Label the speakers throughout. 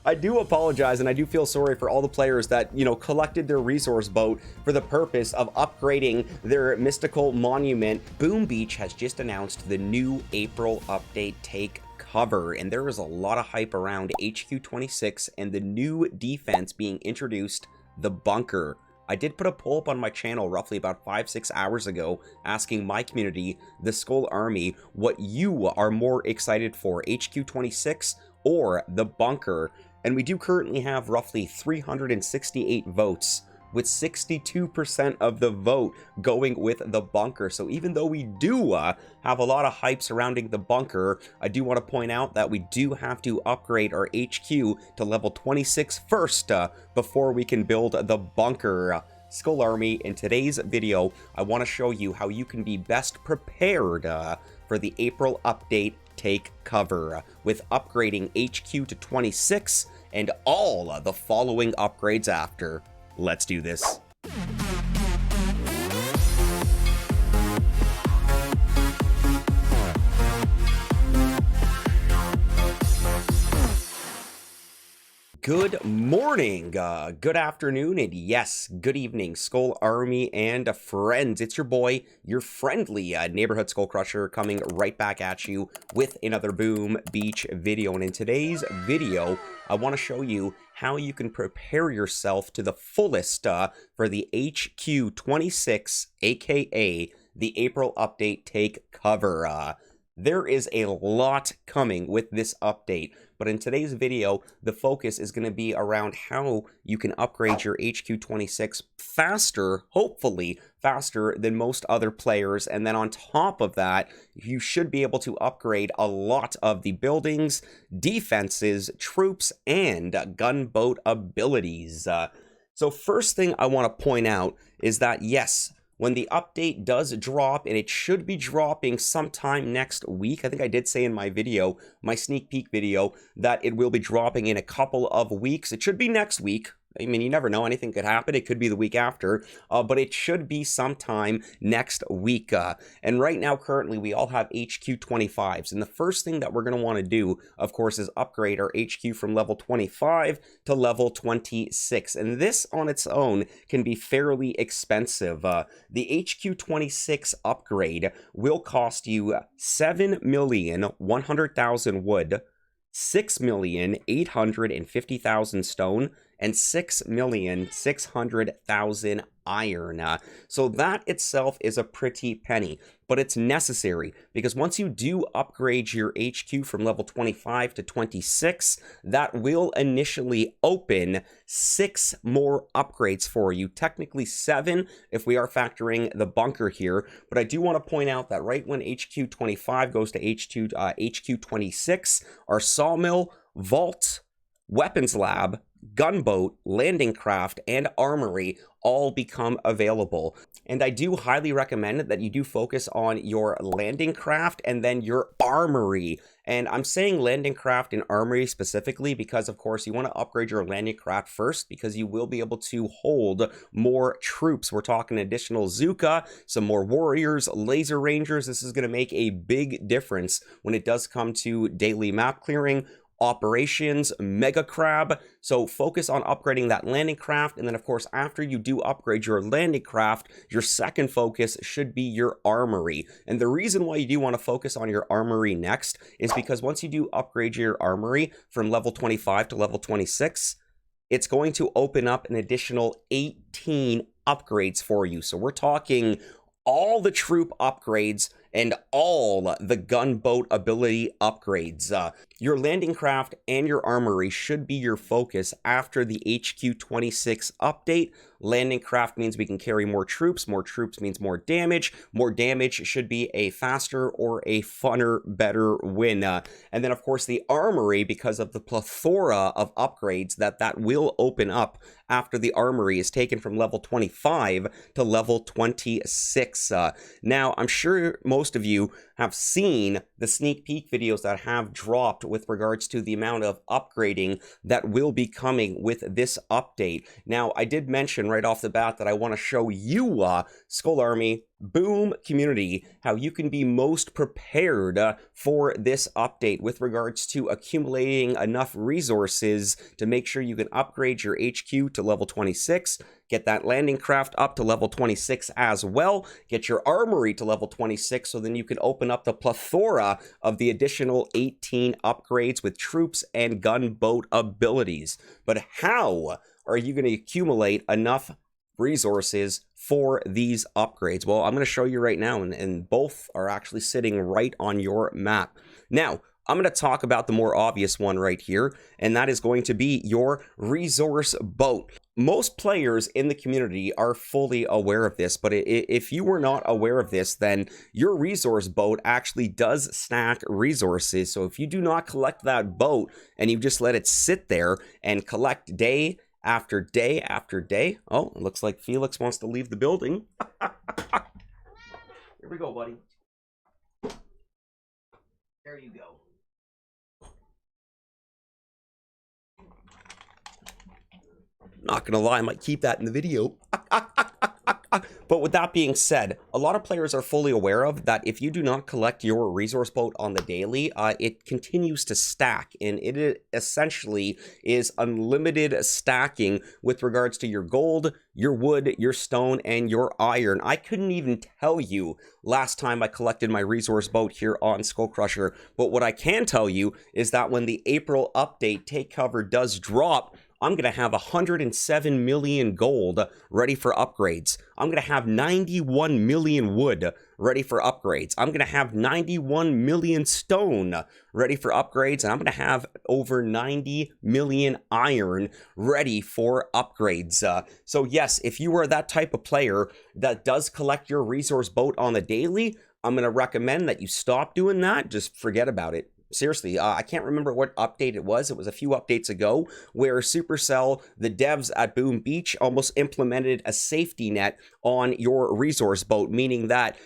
Speaker 1: I do apologize, and I do feel sorry for all the players that, collected their resource boat for the purpose of upgrading their mystical monument. Boom Beach has just announced the new April update take cover, and there is a lot of hype around HQ 26 and the new defense being introduced, the bunker. I did put a poll up on my channel roughly about 5-6 hours ago asking my community, the Skull Army, what you are more excited for, HQ 26 or the bunker. And we do currently have roughly 368 votes, with 62% of the vote going with the bunker. So even though we do have a lot of hype surrounding the bunker, I do want to point out that we do have to upgrade our HQ to level 26 first before we can build the bunker. Skull Army, in today's video, I want to show you how you can be best prepared for the April update take cover with upgrading HQ to 26 and all the following upgrades after. Let's do this. Good morning, good afternoon, and yes, good evening, Skull Army and friends. It's your boy, your friendly neighborhood SkullCrusher, coming right back at you with another Boom Beach video. And in today's video, I want to show you how you can prepare yourself to the fullest for the HQ 26, aka the April update take cover. There is a lot coming with this update, but in today's video, the focus is going to be around how you can upgrade your HQ 26 faster, hopefully faster than most other players. And then on top of that, you should be able to upgrade a lot of the buildings, defenses, troops, and gunboat abilities. So first thing I want to point out is that yes, when the update does drop, and it should be dropping sometime next week. I think I did say in my video, my sneak peek video, that it will be dropping in a couple of weeks. It should be next week. I mean, you never know, anything could happen. It could be the week after, but it should be sometime next week. And right now, currently, we all have HQ 25s. And the first thing that we're going to want to do, of course, is upgrade our HQ from level 25 to level 26. And this on its own can be fairly expensive. The HQ 26 upgrade will cost you 7,100,000 wood, 6,850,000 stone, and 6,600,000 iron. So that itself is a pretty penny, but it's necessary because once you do upgrade your HQ from level 25 to 26, that will initially open 6 more upgrades for you. Technically 7 if we are factoring the bunker here, but I do want to point out that right when HQ 25 goes to HQ 26, our sawmill, vault, weapons lab, gunboat, landing craft, and armory all become available. And I do highly recommend that you do focus on your landing craft and then your armory. And I'm saying landing craft and armory specifically because, of course, you want to upgrade your landing craft first because you will be able to hold more troops. We're talking additional Zuka, some more warriors, laser rangers. This is going to make a big difference when it does come to daily map clearing, operations, mega crab. So focus on upgrading that landing craft, and then of course after you do upgrade your landing craft, your second focus should be your armory. And the reason why you do want to focus on your armory next is because once you do upgrade your armory from level 25 to level 26, it's going to open up an additional 18 upgrades for you. So we're talking all the troop upgrades and all the gunboat ability upgrades. Your landing craft and your armory should be your focus after the HQ 26 update. Landing craft means we can carry more troops means more damage should be a faster or a funner, better win. And then of course the armory, because of the plethora of upgrades that will open up after the armory is taken from level 25 to level 26. Now I'm sure most of you have seen the sneak peek videos that have dropped with regards to the amount of upgrading that will be coming with this update. Now, I did mention right off the bat that I want to show you, Skull Army, Boom community, how you can be most prepared for this update with regards to accumulating enough resources to make sure you can upgrade your HQ to level 26, get that landing craft up to level 26 as well, get your armory to level 26 so then you can open up the plethora of the additional 18 upgrades with troops and gunboat abilities. But how are you going to accumulate enough resources for these upgrades? Well, I'm going to show you right now, and both are actually sitting right on your map. Now, I'm going to talk about the more obvious one right here, and that is going to be your resource boat. Most players in the community are fully aware of this, but if you were not aware of this, then your resource boat actually does stack resources. So if you do not collect that boat and you just let it sit there and collect day after day after day. Oh, it looks like Felix wants to leave the building. Here we go, buddy. There you go. Not gonna lie, I might keep that in the video. But with that being said, a lot of players are fully aware of that if you do not collect your resource boat on the daily, it continues to stack, and it essentially is unlimited stacking with regards to your gold, your wood, your stone, and your iron. I couldn't even tell you last time I collected my resource boat here on SkullCrusher, but what I can tell you is that when the April update take cover does drop, I'm going to have 107 million gold ready for upgrades. I'm going to have 91 million wood ready for upgrades. I'm going to have 91 million stone ready for upgrades. And I'm going to have over 90 million iron ready for upgrades. So yes, if you are that type of player that does collect your resource boat on the daily, I'm going to recommend that you stop doing that. Just forget about it. Seriously, I can't remember what update it was. It was a few updates ago where Supercell, the devs at Boom Beach, almost implemented a safety net on your resource boat, meaning that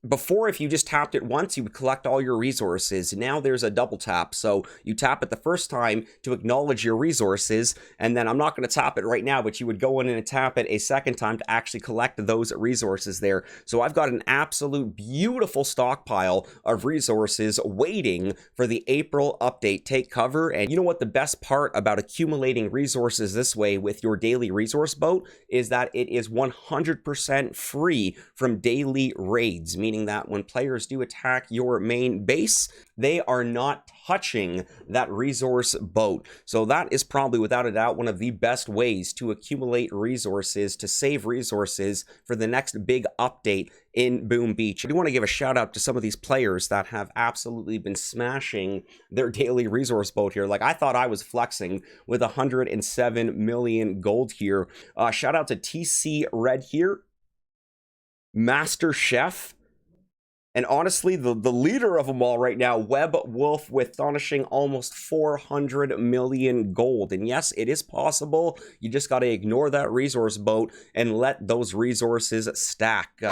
Speaker 1: before, if you just tapped it once, you would collect all your resources. Now there's a double tap. So you tap it the first time to acknowledge your resources, and then I'm not going to tap it right now, but you would go in and tap it a second time to actually collect those resources there. So I've got an absolute beautiful stockpile of resources waiting for the April update take cover. And you know what the best part about accumulating resources this way with your daily resource boat is that it is 100% free from daily raids, meaning that when players do attack your main base, they are not touching that resource boat. So that is probably without a doubt one of the best ways to accumulate resources, to save resources for the next big update in Boom Beach. I do want to give a shout out to some of these players that have absolutely been smashing their daily resource boat here. Like, I thought I was flexing with 107 million gold here. Shout out to TC Red here, Master Chef, and honestly, the leader of them all right now, Web Wolf, with astonishing almost 400 million gold. And yes, it is possible. You just got to ignore that resource boat and let those resources stack.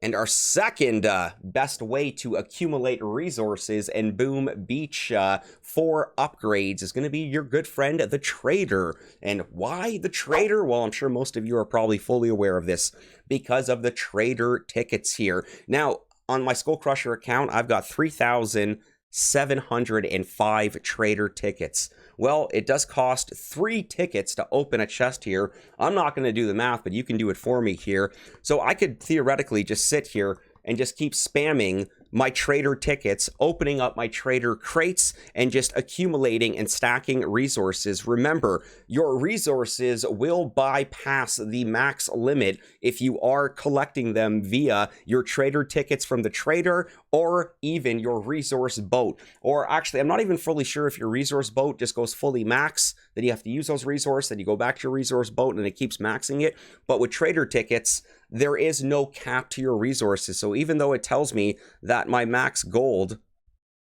Speaker 1: And our second best way to accumulate resources in Boom Beach for upgrades is going to be your good friend, the Trader. And why the Trader? Well, I'm sure most of you are probably fully aware of this because of the Trader tickets here. Now, on my SkullCrusher account, I've got 3,705 Trader tickets. Well, it does cost 3 tickets to open a chest here. I'm not going to do the math, but you can do it for me here. So I could theoretically just sit here and just keep spamming my Trader tickets, opening up my Trader crates, and just accumulating and stacking resources. Remember, your resources will bypass the max limit if you are collecting them via your Trader tickets from the Trader or even your resource boat. Or actually, I'm not even fully sure if your resource boat just goes fully max, then you have to use those resources, then you go back to your resource boat and it keeps maxing it. But with Trader tickets, there is no cap to your resources. So even though it tells me that my max gold,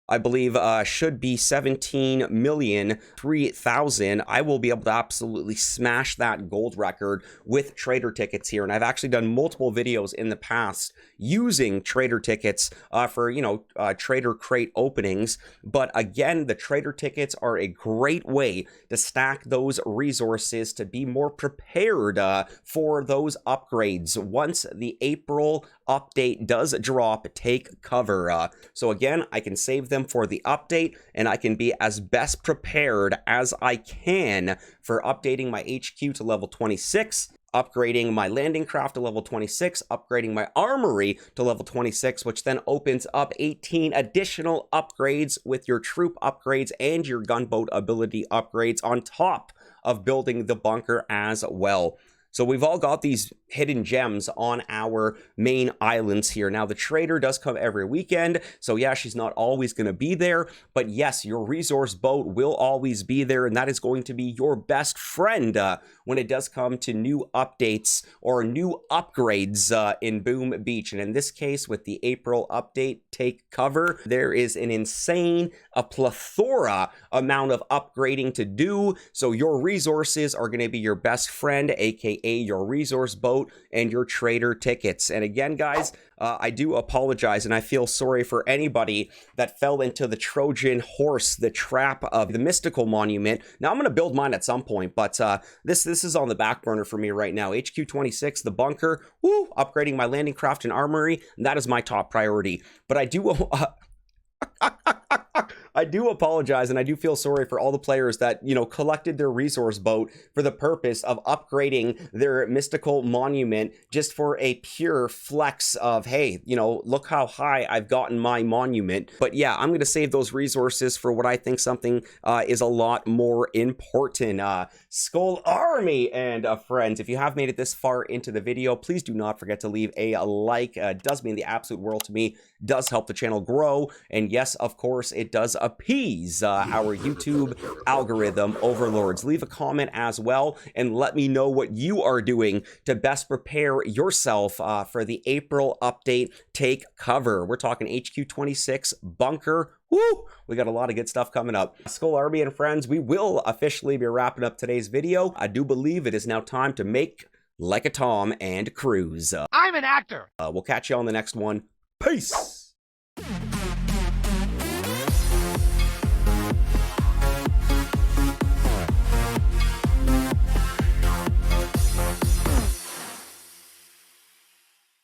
Speaker 1: I believe, should be 17,003,000, I will be able to absolutely smash that gold record with Trader tickets here. And I've actually done multiple videos in the past using Trader tickets for, Trader crate openings. But again, the Trader tickets are a great way to stack those resources to be more prepared for those upgrades once the April update does drop, take cover. So again, I can save them for the update, and I can be as best prepared as I can for updating my HQ to level 26, upgrading my landing craft to level 26, upgrading my armory to level 26, which then opens up 18 additional upgrades with your troop upgrades and your gunboat ability upgrades on top of building the bunker as well. So we've all got these hidden gems on our main islands here. Now, the trader does come every weekend, so yeah, she's not always going to be there, but yes, your resource boat will always be there, and that is going to be your best friend when it does come to new updates or new upgrades in Boom Beach. And in this case, with the April update, take cover, there is an insane, a plethora amount of upgrading to do, so your resources are going to be your best friend, aka your resource boat and your trader tickets. And again, guys, I do apologize, and I feel sorry for anybody that fell into the Trojan horse, the trap of the mystical monument. Now, I'm going to build mine at some point, but this is on the back burner for me right now. HQ 26, the bunker, woo, upgrading my landing craft and armory, that is my top priority. But I do I do apologize, and I do feel sorry for all the players that, you know, collected their resource boat for the purpose of upgrading their mystical monument just for a pure flex of, hey, you know, look how high I've gotten my monument. But yeah, I'm going to save those resources for what I think something is a lot more important. Skull Army and friends, if you have made it this far into the video, please do not forget to leave a like. It does mean the absolute world to me, does help the channel grow, and yes, of course, it does appease our YouTube algorithm overlords. Leave a comment as well and let me know what you are doing to best prepare yourself for the April update take cover. We're talking HQ 26 bunker. Woo! We got a lot of good stuff coming up. Skull Army and friends, we will officially be wrapping up today's video. I do believe it is now time to make like a Tom and cruise.
Speaker 2: I'm an actor.
Speaker 1: We'll catch you on the next one. Peace!